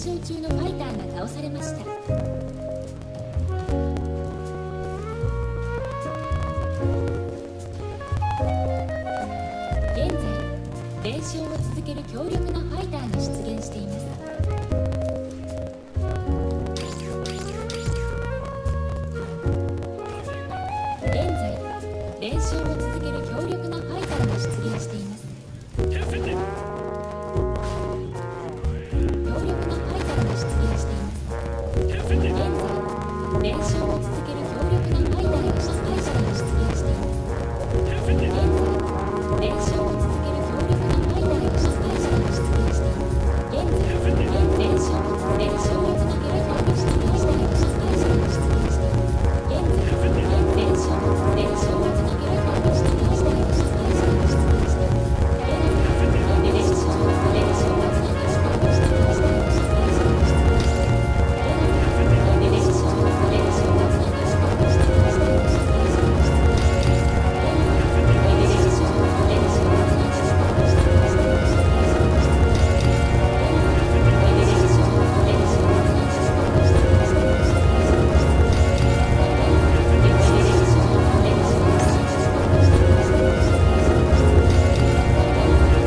勝中のファイターが倒されました。現在連勝を続ける強力なファイターが出現しています。現在連勝を続ける強力なファイターが出現しています。連勝を続ける強力なファイターが出現しています。現在連勝を続ける強力なファイターが出現しています。現在連勝を続ける強力なファイター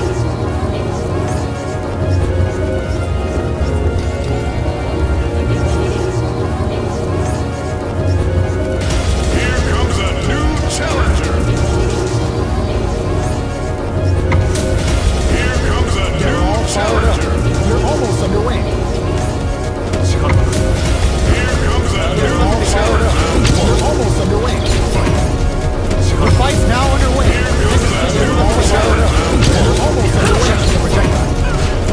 が出現しています。現在連勝を続ける強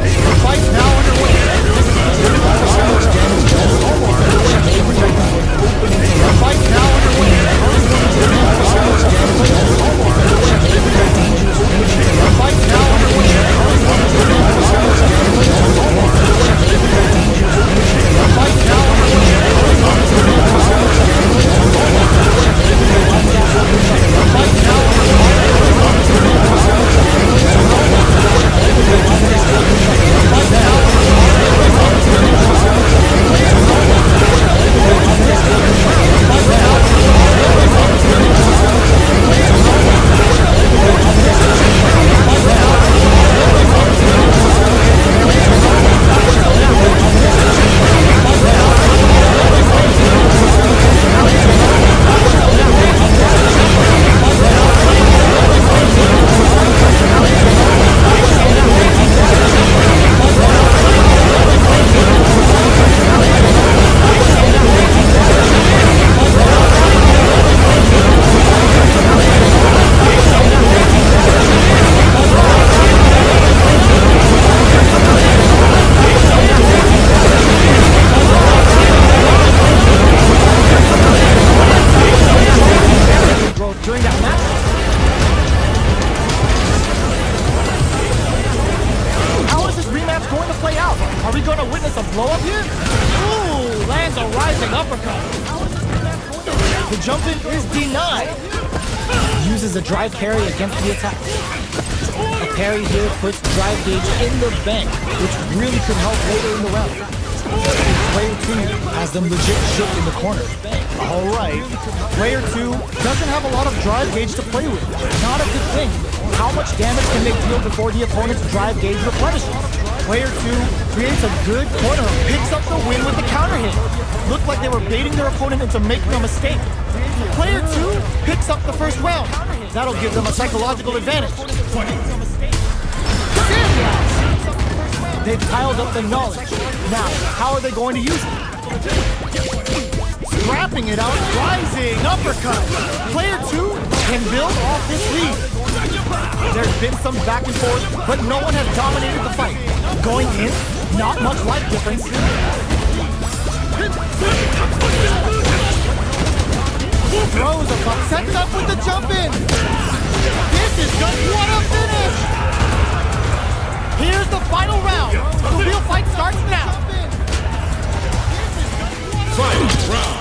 力なファイターが出現しています。The jump-in is denied. Uses a drive parry against the attack. A parry here puts drive gauge in the bank, which really could help later in the round. Player 2 has them legit shook in the corner. Alright, player 2 doesn't have a lot of drive gauge to play with. Not a good thing. How much damage can they deal before the opponent's drive gauge replenishes? Player 2 creates a good corner, picks up the win with the counter hit. Looked like they were baiting their opponent into making a mistake. Player 2 picks up the first round. That'll give them a psychological advantage. They've piled up the knowledge. Now, how are they going to use it? Scrapping it out, rising uppercut. Player 2 can build off this lead. There's been some back and forth, but no one has dominated the fight. Going in, not much life difference. Throws a buck, sets up with the jump in. This is good. What a finish! Here's the final round. The real fight starts now. Final round.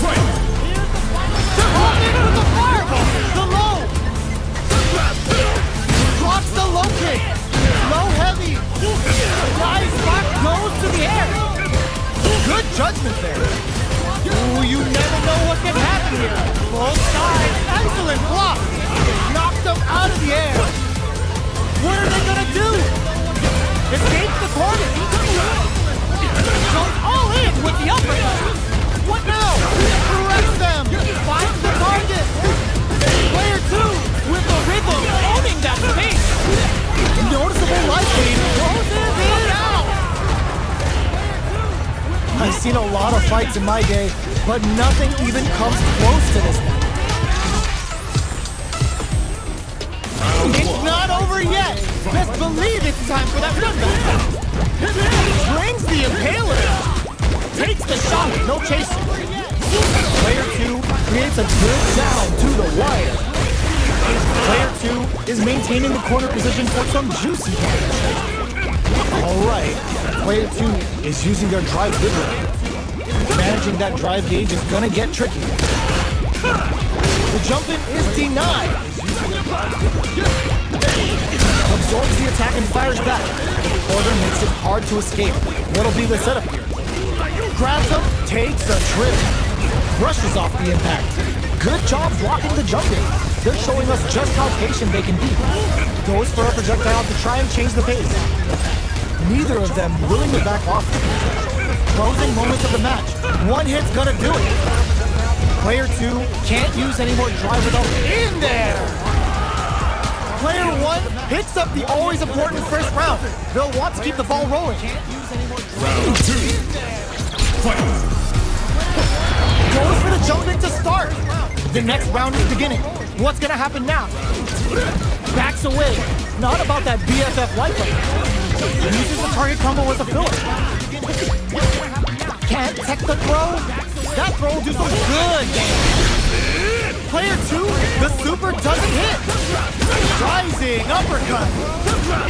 Fight. Here's the final round. They're holding with the fireball. The low. Blocks the low kick. Low heavy. Nice back. you never know what can happen here. Both sides, excellent block. Knocked them out of the air. What are they gonna do? Escape the corner. Goes all in with the uppercut. What now? Corrects them. Finds the target. Player 2 with the rhythm, owning that space. Noticeable life gain. Closes it out. I've seen a lot of fights in my day, but nothing even comes close to this one. It's not over yet. Best believe it's time for that run back. Brings the impaler. Takes the shot, no chasing. Player 2 creates a good sound to the wire. Player 2 is maintaining the corner position for some juicy damage. Alright, player 2 is using their drive vigor. Managing that drive gauge is gonna get tricky. The jump in is denied. Absorbs the attack and fires back. The order makes it hard to escape. What'll be the setup here? Grabs him, takes a trip. Brushes off the impact. Good job blocking the jump in. They're showing us just how patient they can be. Goes for a projectile to try and change the pace. Neither of them willing to back off. Closing moments of the match. One hit's gonna do it. Player 2 can't use any more drive without in there. Player 1 picks up the always important first round. They'll want to keep the ball rolling. Round 2. Fight. Goes for the jump in to start. The next round is beginning. What's gonna happen now? Backs away. Not about that BFF life right now. Uses the target combo as a filler. Can't tech the throw. That throw will do some good damage. Player 2, the super doesn't hit. Rising uppercut.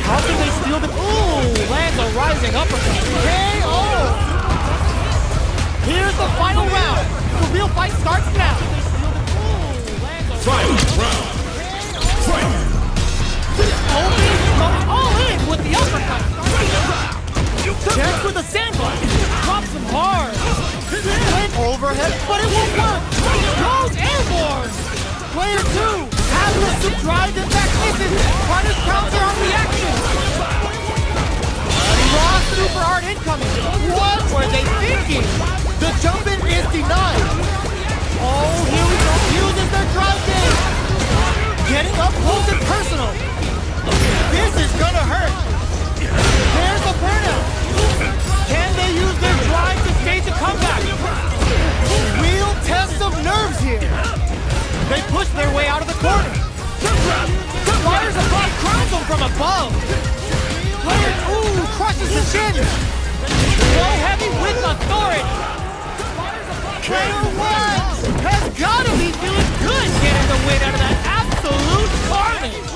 How can they steal the... Ooh, lands a rising uppercut. KO! Here's the final round. The real fight starts now. Final round. Fight. Obi goes all in with the uppercut. Checks with a sandbag. Drops him hard. Went overhead, but it won't work. Goes airborne. Player 2 has the super drive impact misses. Punish counter on reaction. Raw super hard incoming. What were they thinking? The jump in is denied. Oh, here we go. Uses their drive game. Getting up close and personal. This is gonna hurt. There's the burnout. Can they use their drive to stage a comeback? Real test of nerves here. They push their way out of the corner. Fires a block, crowns them from above. Player, ooh, crushes the chin. Go heavy with authority. Player 1 has got to be feeling good getting the win out of that absolute carnage.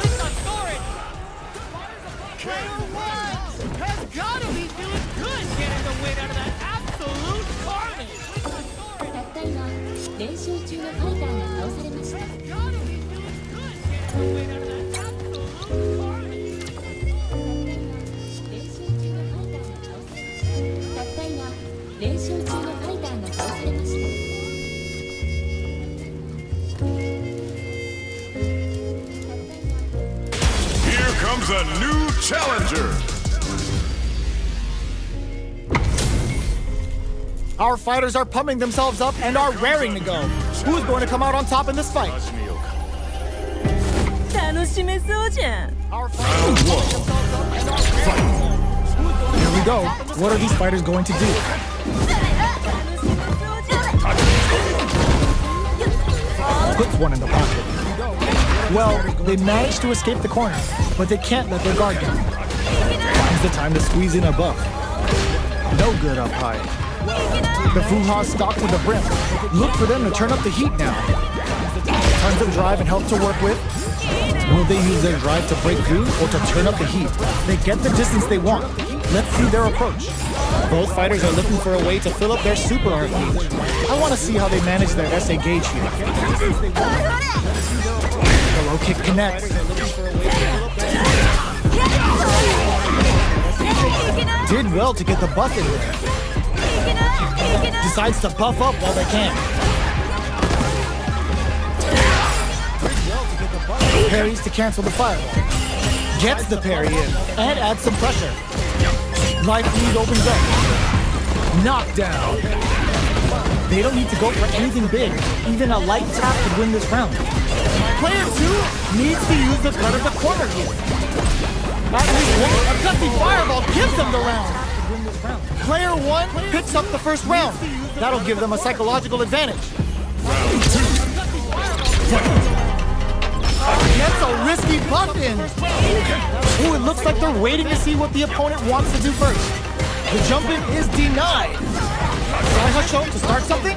Player 1 has got to be feeling good getting the win out of that absolute carnage. たった今練習中のファイターが倒されました たった今練習中のファイターが倒されました Here comes a new challenger. Our fighters are pumping themselves up and are raring to go. Who's going to come out on top in this fight? 楽しめそうじゃん Our fighters are pumping themselves up and are raring to go. Here we go. What are these fighters going to do? Puts one in the pocket. Well, they managed to escape the corner, but they can't let their guard down. Finds the time to squeeze in a buff. No good up high. The Fuha's stocked with the brim. Look for them to turn up the heat now. Tons of drive and help to work with. Will they use their drive to break through or to turn up the heat? They get the distance they want. Let's see their approach. Both fighters are looking for a way to fill up their super art gauge. I want to see how they manage their SA gauge here. The low kick connects. Did well to get the buff in there. Decides to buff up while they can. Parries to cancel the fireball. Gets the parry in and adds some pressure. Life lead opens up. Knockdown. They don't need to go for anything big. Even a light tap could win this round. Player 2 needs to use the cut of the corner here. At least a gutsy fireball gives them the round. Player 1 picks up the first round. That'll give them a psychological advantage. Round 2. Fight. Gets a risky buff in. Ooh, it looks like they're waiting to see what the opponent wants to do first. The jump in is denied. Try Husho to start something.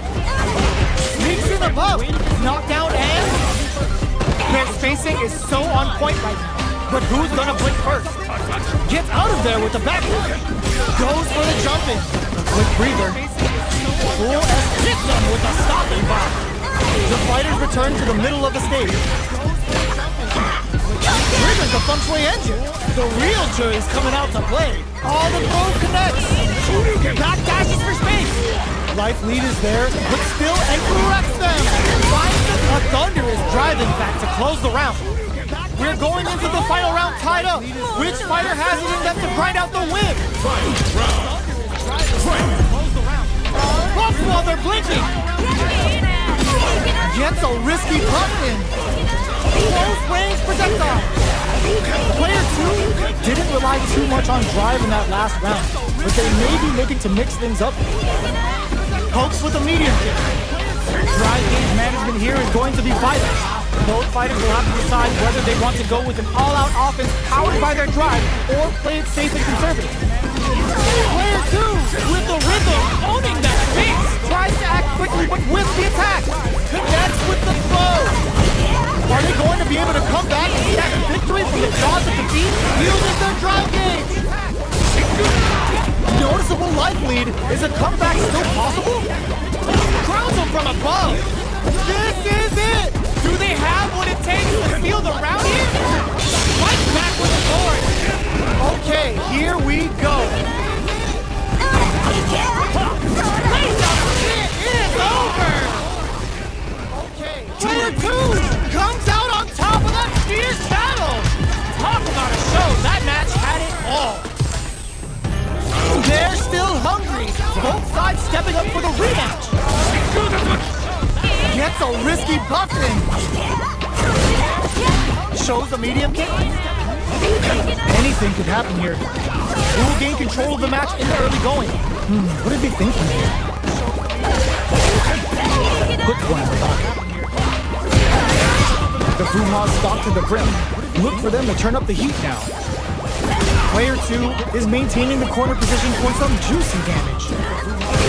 Sneaks in above. Knockdown and... Their spacing is so on point right now. But who's gonna blink first? Gets out of there with the back. Goes for the jump in. Quick breather. Full S hits them with a stopping bomb. The fighters return to the middle of the stage. Triggers the feng shui engine. The real jury's coming out to play. All the bow connects. Back dashes for space. Life lead is there, but still and corrects them. A thunderous driving back to close the round. We're going into the final round tied up. Which fighter has it in them to grind out the win? Buff while they're blinking. Gets a risky pump in. Close range projectile. Player 2 didn't rely too much on drive in that last round, but they may be looking to mix things up. Pokes with a medium kick. Drive gauge management here is going to be vital. Both fighters will have to decide whether they want to go with an all-out offense powered by their drive or play it safe and conservative. Player 2 with the rhythm, owning that space. Tries to act quickly but with the attack. Connects with the flow. Are they going to be able to come back and snatch victory from the jaws of defeat? Wielding their drive gauge. Noticeable life lead. Is a comeback still possible? Crowns them from above. This is it. Do they have what it takes to steal the round here? Fight back with the sword. Okay, here we go. It is over. Okay, player 2 comes out on top of that fierce battle. Talk about a show. That match had it all. They're still hungry. Both sides stepping up for the rematch. Gets a risky buff in. Shows a medium kick. Anything could happen here. Who will gain control of the match in the early going? What are they thinking here? Good one. The Fuma's stock to the brim. Look for them to turn up the heat now. Player 2 is maintaining the corner position for some juicy damage.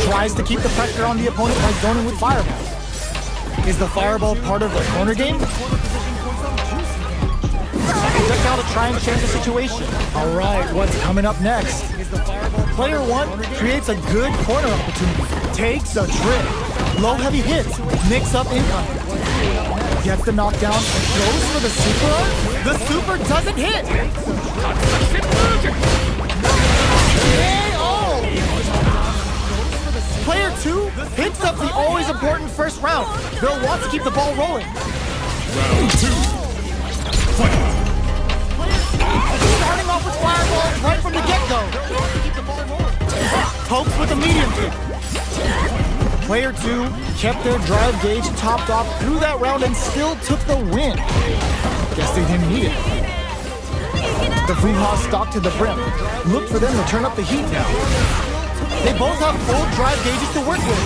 Tries to keep the pressure on the opponent by zoning with fireballs. Is the fireball part of the corner game? Projectile to try and change the situation. Alright, what's coming up next? Player 1 creates a good corner opportunity. Takes a trip. Low heavy hits. Mix up incoming. Gets the knockdown and goes for the super. The super doesn't hit. Player 2 picks up the always important first round. They'll want to keep the ball rolling. Round 2. Fight. Starting off with fireballs right from the get-go. Pokes with a medium kick. Player 2 kept their drive gauge topped off through that round and still took the win. Guess they didn't need it. The Fuma's stock to the brim. Look for them to turn up the heat now. They both have full drive gauges to work with.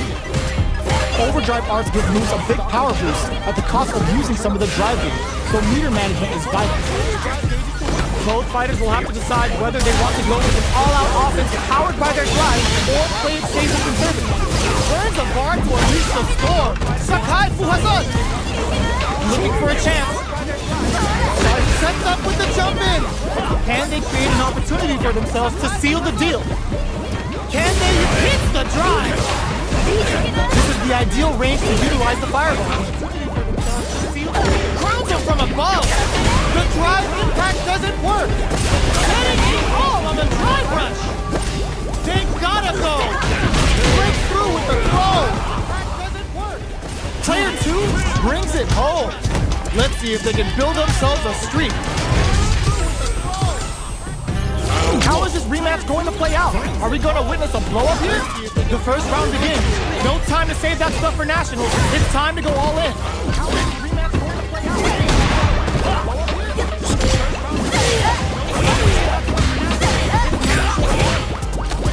Overdrive arts give moves a big power boost at the cost of using some of the drive gauge, so meter management is vital. Both fighters will have to decide whether they want to go with an all-out offense powered by their drive or play it safe and conservative. Turns a bar to unleash the storm. Sakai Fuhazan! Looking for a chance. Sets up with the jump in. Can they create an opportunity for themselves to seal the deal? Can they hit the drive? This is the ideal range to utilize the fireball. Crowns him from above. The drive impact doesn't work. Getting all on the drive rush. They gotta go. Breaks through with the throw. Doesn't work. Player 2 brings it home. Let's see if they can build themselves a streak. How is this rematch going to play out? Are we going to witness a blow-up here? The first round begins. No time to save that stuff for nationals. It's time to go all in. How is this rematch going to play out?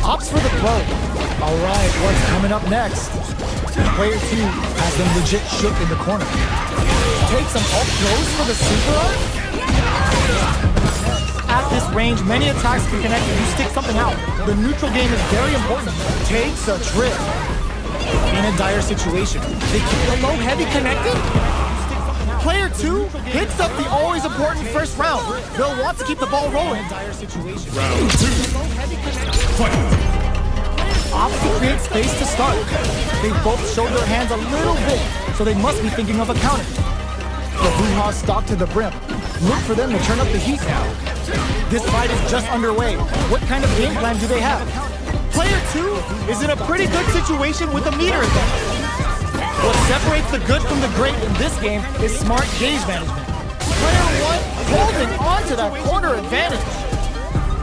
Opts for the throw. All right, what's coming up next? Player 2 has them legit shook in the corner. Take some up throws for the super art? At this range, many attacks can connect if you stick something out. The neutral game is very important. Takes a trip. In a dire situation, they keep the low heavy connected? Player 2 hits up the always important first round. They'll want to keep the ball rolling. Dire situation. Round 2. Fight. Opts to create space to start. They both showed their hands a little bit, so they must be thinking of a counter. The Boo-Haws stalk to the brim. Look for them to turn up the heat now. This fight is just underway. What kind of game plan do they have? Player 2 is in a pretty good situation with a meter advantage. What separates the good from the great in this game is smart gauge management. Player 1 holding on to that corner advantage.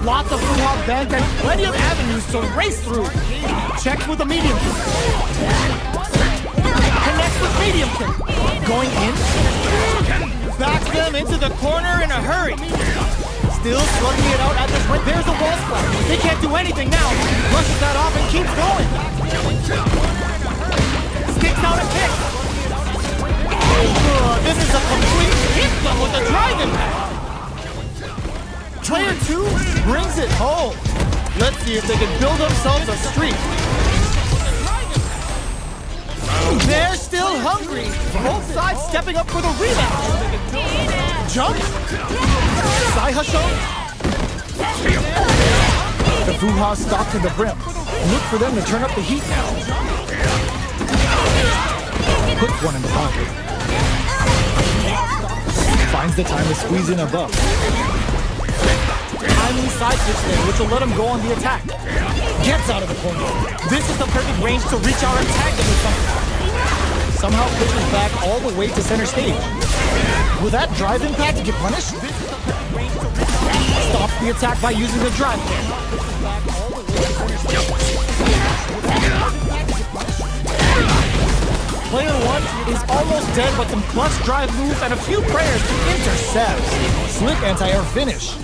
Lots of Boo-Haw bank and plenty of avenues to race through. Checks with a medium kick. Connects with medium kick. Going in. Backs them into the corner in a hurry. Still slugging it out at this point. There's the wall splash. They can't do anything now. Rushes that off and keeps going. Sticks out a kick. This is a complete hit them with a drive impact. Player 2 brings it home. Let's see if they can build themselves a streak. They're still hungry. Both sides stepping up for the rematch. Jump. Saihasho. The Boo-Haws stalk to the brim. Look for them to turn up the heat now. Puts one in the pocket. Finds the time to squeeze in a buff. Timely side switch there, which will let him go on the attack. Gets out of the corner. This is the perfect range to reach out and tag them with something. Somehow pushes back all the way to center stage. Will that drive impact get punished? Stops the attack by using the drive. Player 1 is almost dead, but some plus drive moves and a few prayers to intercept. Slick anti-air finish.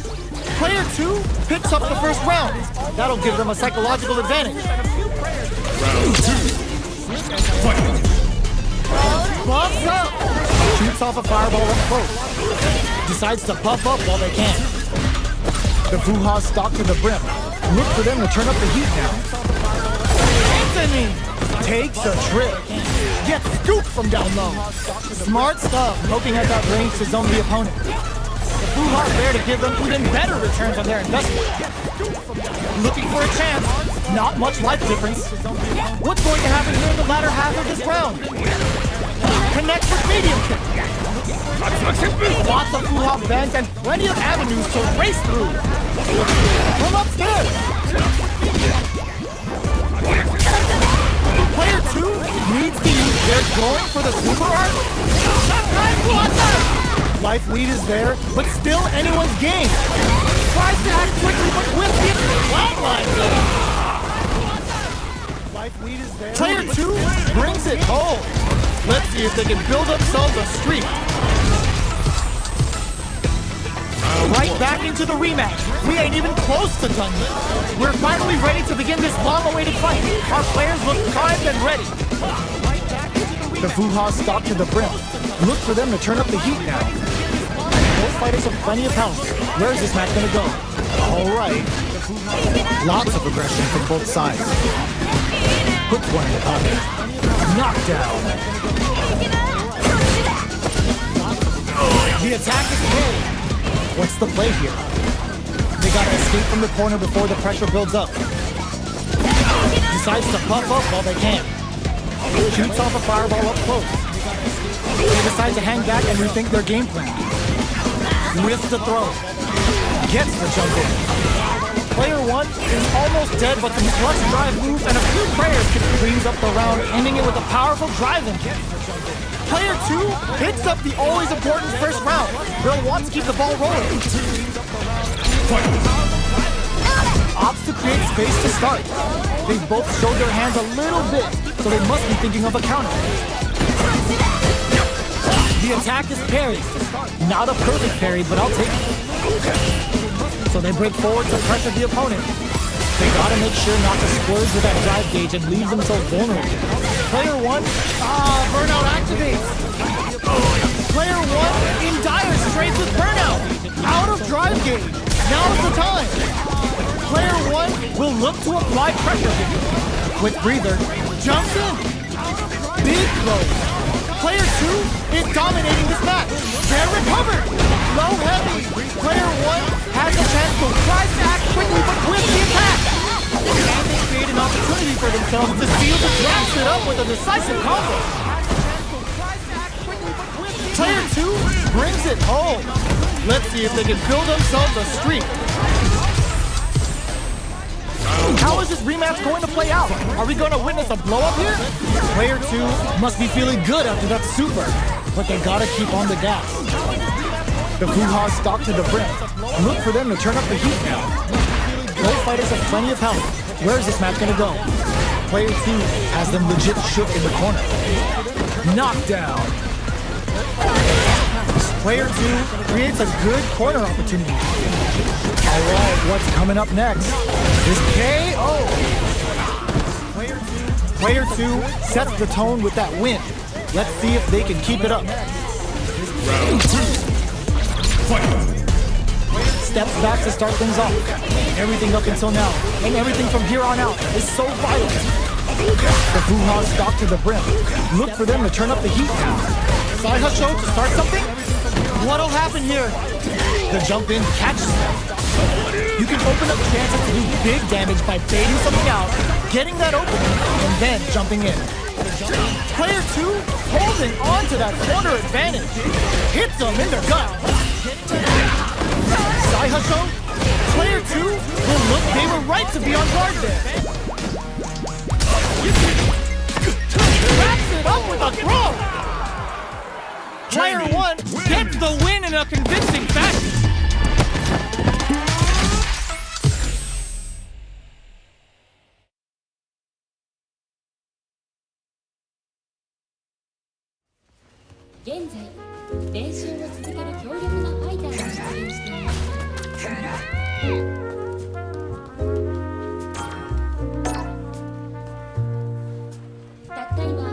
Player 2 picks up the first round. That'll give them a psychological advantage. Round 2. Fight. Buffs up. Shoots off a fireball up close. Decides to buff up while they can. The Boo-Haws stalk to the brim. Look for them to turn up the heat now. Anthony takes a trip. Gets scooped from down low. Smart stuff, poking at that range to zone the opponent. The Boo-Haws there to give them even better returns on their investment. Looking for a chance. Not much life difference. What's going to happen here in the latter half of this round? Connects with medium kick. Lots of Boo-Haw banks and plenty of avenues to race through. From upstairs. Player 2 needs to use their going for the super art. Life lead is there, but still anyone's game. Tries to act quickly, but with the flatline. Life lead is there. Player 2 brings it home. Let's see if they can build themselves a streak. Right back into the rematch. We ain't even close to done yet. We're finally ready to begin this long-awaited fight. Our players look primed and ready. The Boo-Haws stalk to the brim. Look for them to turn up the heat now. Both fighters have plenty of health. Where's this match gonna go? All right. Lots of aggression from both sides. Puts one in the pocket. Knockdown. The attack is made. What's the play here? They gotta escape from the corner before the pressure builds up. Decides to puff up while they can. Shoots off a fireball up close. They decide to hang back and rethink their game plan. Risks the throw. Gets the jump in. Player 1 is almost dead, but some clutch drive moves and a few prayers can freeze up the round, ending it with a powerful drive-in kick. Player 2 hits up the always important first round. They'll want to keep the ball rolling. Opts to create space to start. They've both showed their hands a little bit, so they must be thinking of a counter. The attack is parried. Not a perfect parry, but I'll take it. So they break forward to pressure the opponent. They gotta make sure not to splurge with that drive gauge and leave themselves vulnerable. Player 1, burnout activates. Player 1 in dire straits with burnout. Out of drive gauge. Now's the time. Player 1 will look to apply pressure. Quick breather. Jumps in. Big throw. Player 2 is dominating this match. They're recovered. Low heavy. Player 1 has a chance to try to act quickly but with the attack. And they create an opportunity for themselves to seal the ground set up with a decisive combo. Player 2 brings it home. Let's see if they can build themselves a streak. How is this rematch going to play out? Are we going to witness a blow-up here? Player 2 must be feeling good after that super, but they gotta keep on the gas. The Fuha's stock to the brim. Look for them to turn up the heat now. Both fighters have plenty of health. Where is this match gonna go? Player 2 has them legit shook in the corner. Knockdown. Player 2 creates a good corner opportunity. Alright, what's coming up next? Is KO. Player 2 sets the tone with that win. Let's see if they can keep it up. Round 2. Fight. Steps back to start things off. Everything up until now, and everything from here on out is so vital. The Fuha's stock to the brim. Look for them to turn up the heat now. Side hustle to start something? What'll happen here? The jump in catches them. You can open up chances to do big damage by baiting something out, getting that opening, and then jumping in. Player 2 holding on to that corner advantage. Hits them in their gut. Side hustle. Player 2 will look, they were right to be on guard there. Wraps it up with a throw. Player 1 gets the win in a convincing fashion.現在練習を続ける強力なファイターが出現しています。たった今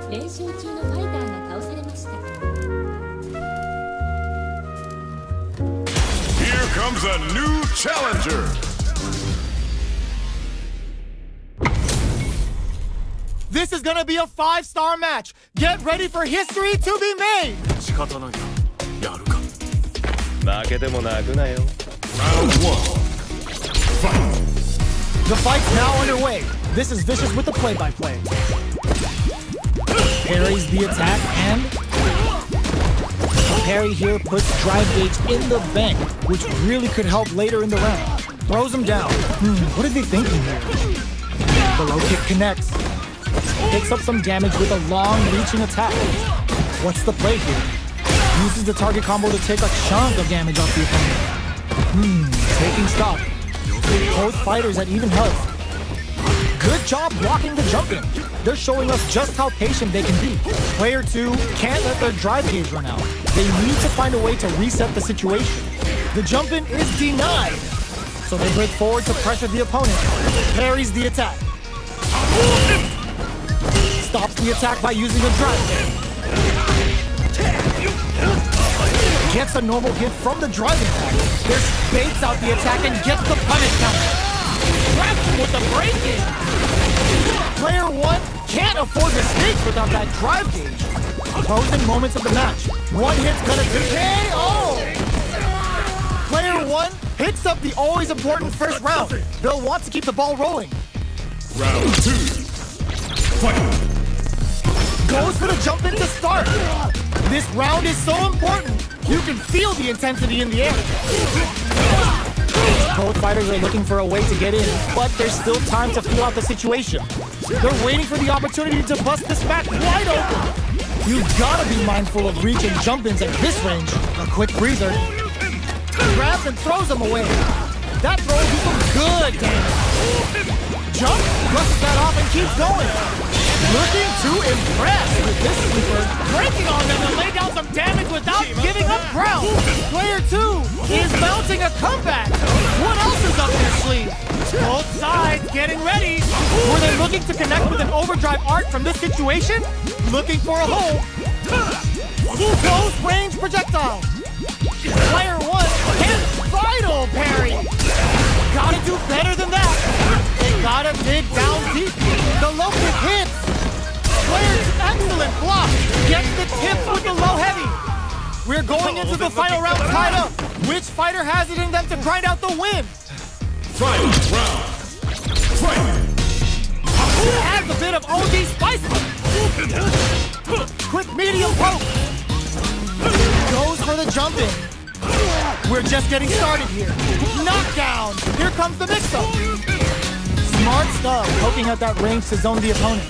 練習中のファイターが倒されました。 Here comes a new challenger. This is gonna be a 5-star match. Get ready for history to be made. 仕方ないな。やるか。負けても泣くなよ。 Round 1. Fight. The fight's now underway. This is Vicious with the play-by-play. Parries the attack and a parry here puts drive gauge in the bank, which really could help later in the round. Throws him down. What are they thinking here? The low kick connects. Picks up some damage with a long reaching attack. What's the play here? Uses the target combo to take a chunk of damage off the opponent. Taking stock. Both fighters at even health. Good job blocking the jump in. They're showing us just how patient they can be. Player 2 can't let their drive gauge run out. They need to find a way to reset the situation. The jump in is denied. So they break forward to pressure the opponent. Parries the attack. Stops the attack by using a drive gauge. Gets a normal hit from the driving attack. There's baits out the attack and gets the punish counter. Traps him with the break-in. Player 1 can't afford mistakes without that drive gauge. Closing moments of the match. One hit's gonna do KO. Player 1 hits up the always important first round. They'll want to keep the ball rolling. Round 2. Fight. Goes for the jump in to start. This round is so important. You can feel the intensity in the air. Both fighters are looking for a way to get in, but there's still time to feel out the situation. They're waiting for the opportunity to bust this match wide open. You've gotta be mindful of reach and jump-ins at this range. A quick breather. Grabs and throws them away. That throw will do some good damage. Jump, brushes that off and keeps going. Looking to impress with this sweeper. Breaking on them to lay down some damage without giving up ground. Player 2 is mounting a comeback. What else is up their sleeve? Both sides getting ready. Were they looking to connect with an overdrive art from this situation? Looking for a hole. Close range projectile. Player 1 can vital parry. Gotta do better than that. They gotta dig down deep. The low kick hits. Player's excellent block. Gets the tip with the low heavy. We're going into the final round tied up. Which fighter has it in them to grind out the win? Final round. Fight. Adds a bit of OD spice. Quick medium poke. Goes for the jump in. We're just getting started here. Knockdown. Here comes the mix-up. Smart stuff. Poking at that range to zone the opponent.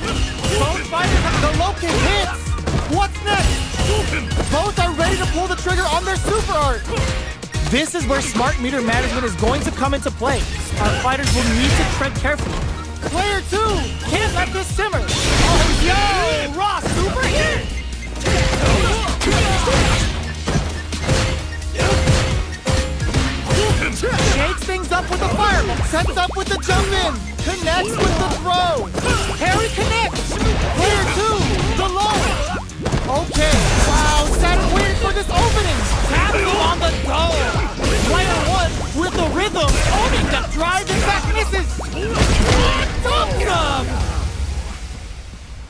Both fighters have the low kick hits. What's next? Both are ready to pull the trigger on their super art. This is where smart meter management is going to come into play. Our fighters will need to tread carefully. Player 2 can't let this simmer. Oh, yo! Raw super hit! Shakes things up with the fireball. Sets up with the jump in. Connects with the throw. Parry connects. Player 2, the low. Okay. Wow, Saturn waiting for this opening. Tapping on the dome. Player 1 with the rhythm. Owning the drive and back misses. Dumps him.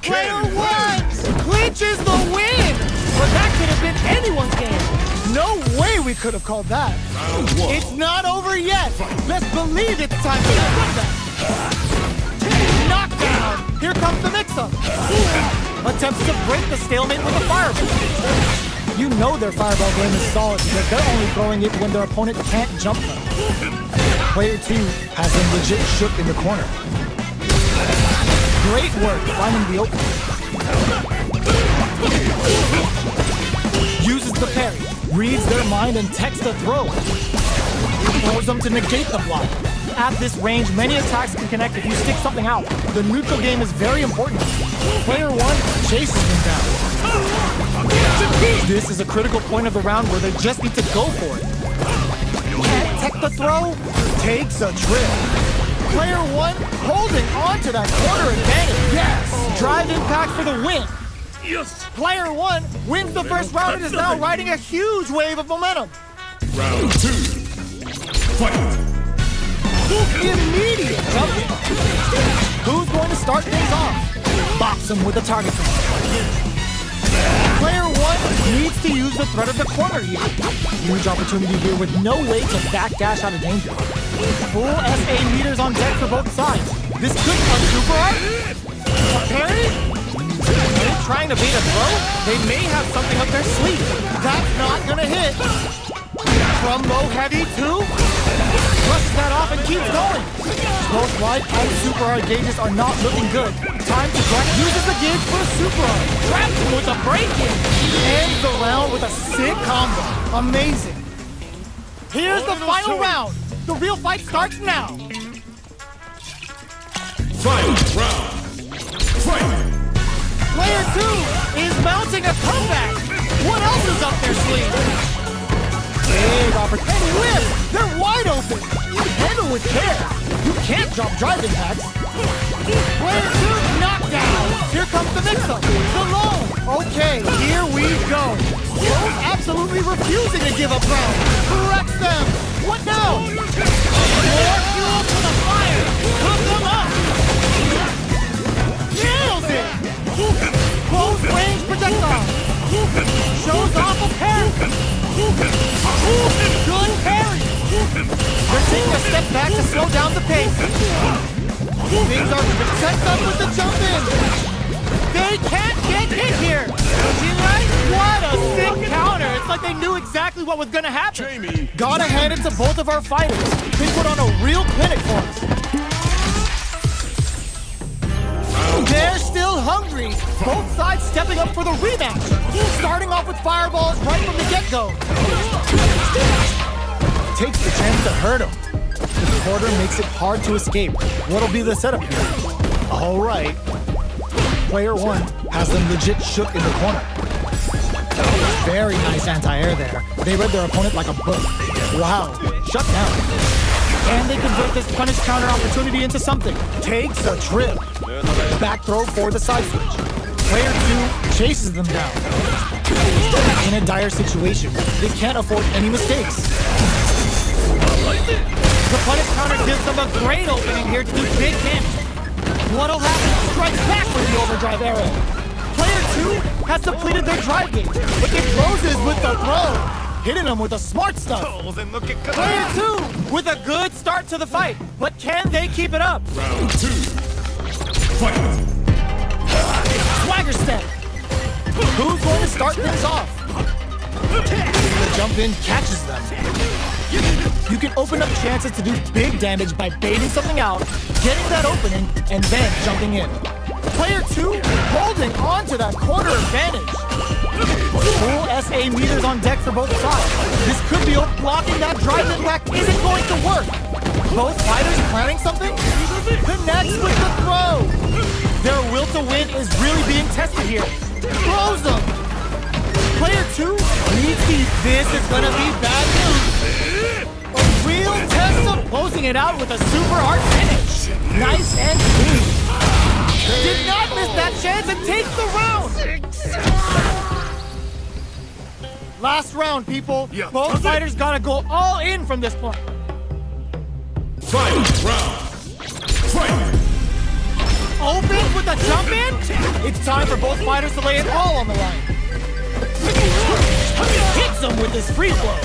Player 1 clinches the win. But that could have been anyone's game. No way we could have called that. It's not over yet. Let's believe it's time for that comeback. Knockdown. Here comes the mix-up. Attempts to break the stalemate with a fireball. You know their fireball game is solid because they're only throwing it when their opponent can't jump them. Player 2 has them legit shook in the corner. Great work finding the opening. Uses the parry. Reads their mind and techs the throw. Throws them to negate the block. At this range, many attacks can connect if you stick something out. The neutral game is very important. Player 1 chases them down. This is a critical point of the round where they just need to go for it. Can't tech the throw, takes a trip. Player 1 holding on to that corner advantage. Yes! Drive impact for the win. Yes. Player 1 wins the first round and is now riding a huge wave of momentum. Round 2. Fight. Immediate jump in. Who's going to start things off? Box him with a target. Player 1 needs to use the threat of the corner here. Huge opportunity here with no way to backdash out of danger. Full SA meters on deck for both sides. This could come super art. A parry? Trying to bait a throw? They may have something up their sleeve. That's not gonna hit. From low heavy to brushes that off and keeps going. Both wide and super art gauges are not looking good. Time to grind. Uses the gauge for a super art. Traps him with a break-in. Ends the round with a sick combo. Amazing. Here's the final round. The real fight starts now. Final round. Fight. Player 2 is mounting a comeback. What else is up their sleeve? Big opportunity. And whip! They're wide open. Handle with care. You can't drop drive impacts. Player 2 knockdown. Here comes the mix-up. The low. Okay, here we go. Both absolutely refusing to give up ground. Corrects them. What now? More fuel to the fire. Cook them up. Nails it. Close range projectile. Shows off a parry. Good parry. They're taking a step back to slow down the pace. Things are set up with the jump in. They can't get hit here. What a sick counter. It's like they knew exactly what was gonna happen. Jamie. Gotta hand it to both of our fighters. They put on a real clinic for us. They're still hungry. Both sides stepping up for the rematch. Starting off with fireballs right from the get-go. Takes the chance to hurt him. The quarter makes it hard to escape. What'll be the setup here? All right. Player one has them legit shook in the corner. Very nice anti-air there. They read their opponent like a book. Wow, shut down. And they convert this punish counter opportunity into something. Takes a trip. Back throw for the side switch. Player two chases them down. In a dire situation, they can't afford any mistakes. The punish counter gives them a great opening here to do big damage. What'll happen? Strikes back with the overdrive arrow. Player two has depleted their drive gauge, but it closes with the throw. Hitting them with the smart stuff. Player two with a good start to the fight, but can they keep it up? Round two. Fight. Swagger step. Who's going to start things off? The jump in catches them. You can open up chances to do big damage by baiting something out, getting that opening, and then jumping in. Player two holding on to that corner advantage. Full SA meters on deck for both sides. This could be blocking that drive impact isn't going to work. Both fighters planning something? Connects with the throw. Their will to win is really being tested here. Throws them. Player two needs to. This is gonna be bad news. A real test of closing it out with a super art finish. Nice and clean. Did not miss that chance and takes the round. Last round, people. Both fighters gotta go all in from this point. Final round. Fight. Open with a jump in. It's time for both fighters to lay it all on the line. Hits him with his free flow.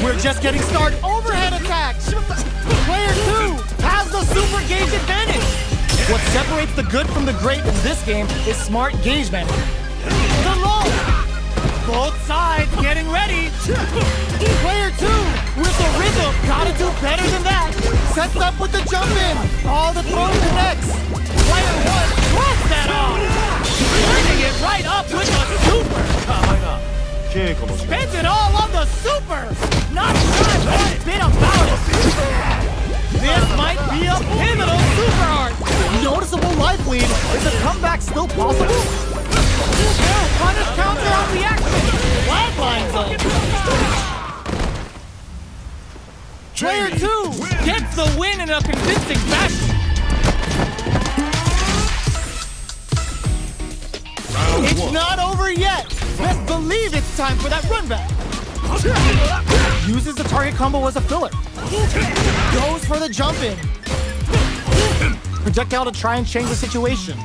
We're just getting started. Overhead attack. Player two has the super gauge advantage. What separates the good from the great in this game is smart gauge management. The low. Both sides getting ready. Player two with the rhythm. Gotta do better than that. Sets up with the jump in. All the throw connects. Player one throws that off. Turning it right up with the super. Spends it all on the super. Not shy one bit about it. This might be a pivotal super art. Noticeable life lead. Is a comeback still possible? Punish counter on the action. Flatlines up. Player two gets the win in a convincing fashion. It's not over yet. Best believe it's time for that run back. Uses the target combo as a filler. Goes for the jump in. Projectile to try and change the situation.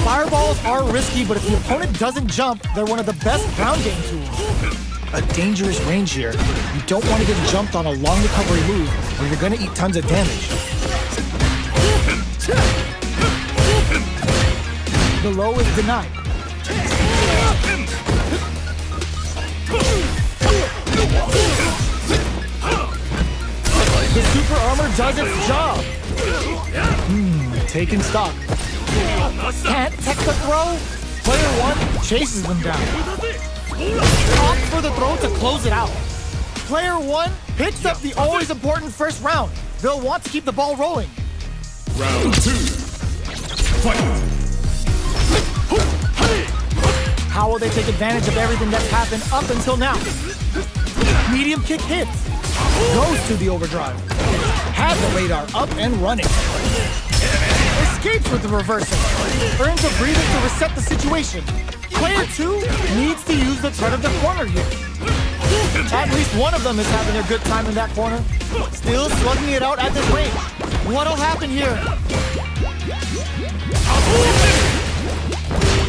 Fireballs are risky, but if the opponent doesn't jump, they're one of the best ground game tools. A dangerous range here. You don't want to get jumped on a long recovery move, or you're going to eat tons of damage. The low is denied. The super armor does its job. Taking stock. Can't tech the throw. Player one chases them down. Opts for the throw to close it out. Player one picks up the always important first round. They'll want to keep the ball rolling. Round two. Fight. How will they take advantage of everything that's happened up until now? Medium kick hits. Goes to the overdrive. Has the radar up and running. Escapes with the reversal. Earns a breather to reset the situation. Player two needs to use the threat of the corner here. At least one of them is having a good time in that corner. Still slugging it out at this range. What'll happen here?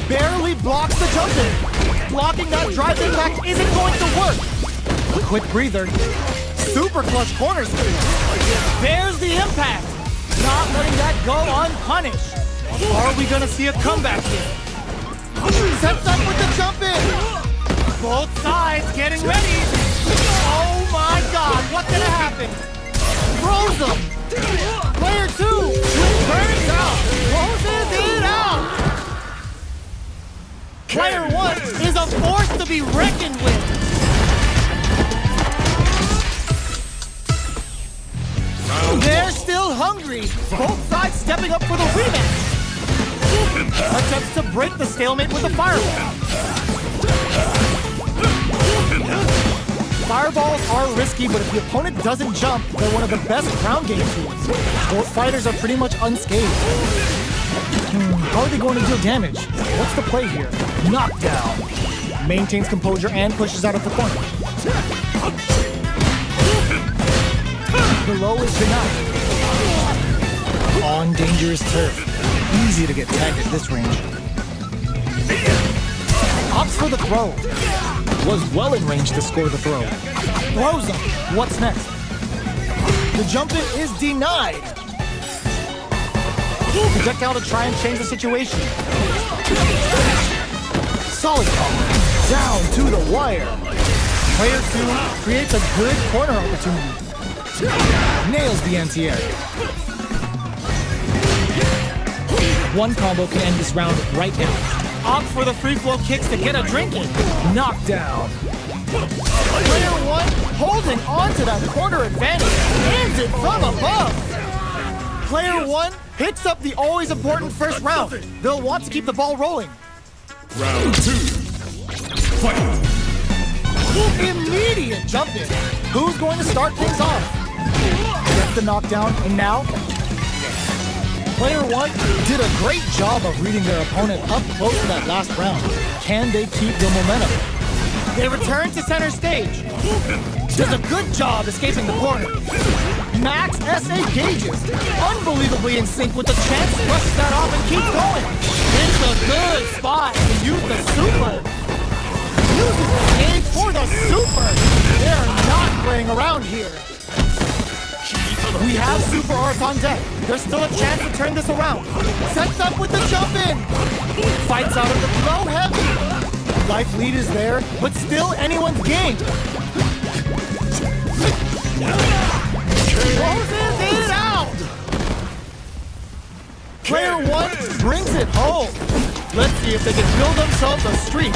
Barely blocks the jump in. Blocking that drive impact isn't going to work. A quick breather. Super clutch corners. There's the impact. Not letting that go unpunished. Are we gonna see a comeback here? Sets up with the jump in. Both sides getting ready. Player 1 is a force to be reckoned with. They're still hungry. Both sides stepping up for the rematch. Attempts to break the stalemate with the fireball. Fireballs are risky, but if the opponent doesn't jump, they're one of the best ground game tools. Both fighters are pretty much unscathed. How are they going to deal damage? What's the play here? Knockdown. Maintains composure and pushes out of the corner. The low is denied. On dangerous turf. Easy to get tagged at this range. Opts for the throw. Was well in range to score the throw. Throws him. What's next? The jump in is denied. Projectile to try and change the situation. Solid combo. Down to the wire. Player 2 creates a good corner opportunity. Nails the anti-air. One combo can end this round right now. Opts for the free flow kicks to get a drink in. Knockdown. Player 1 holding on to that corner advantage. Hands it from above. Player 1 picks up the always important first round. They'll want to keep the ball rolling. Round 2. Fight. Immediate jump in. Who's going to start things off? Gets the knockdown, and now Player 1 did a great job of reading their opponent up close to that last round. Can they keep the momentum? They return to center stage. Does a good job escaping the corner. Max SA gauges. Unbelievably in sync with the chance. Brushes that off and keeps going. It's a good spot to use the super. Uses the gauge for the super. They're not playing around here. We have Super Art on deck. There's still a chance to turn this around. Sets up with the jump in. Fights out of the throw heavy. Life lead is there, but still anyone's game. Closes it out. Player 1 brings it home. Let's see if they can build themselves a streak.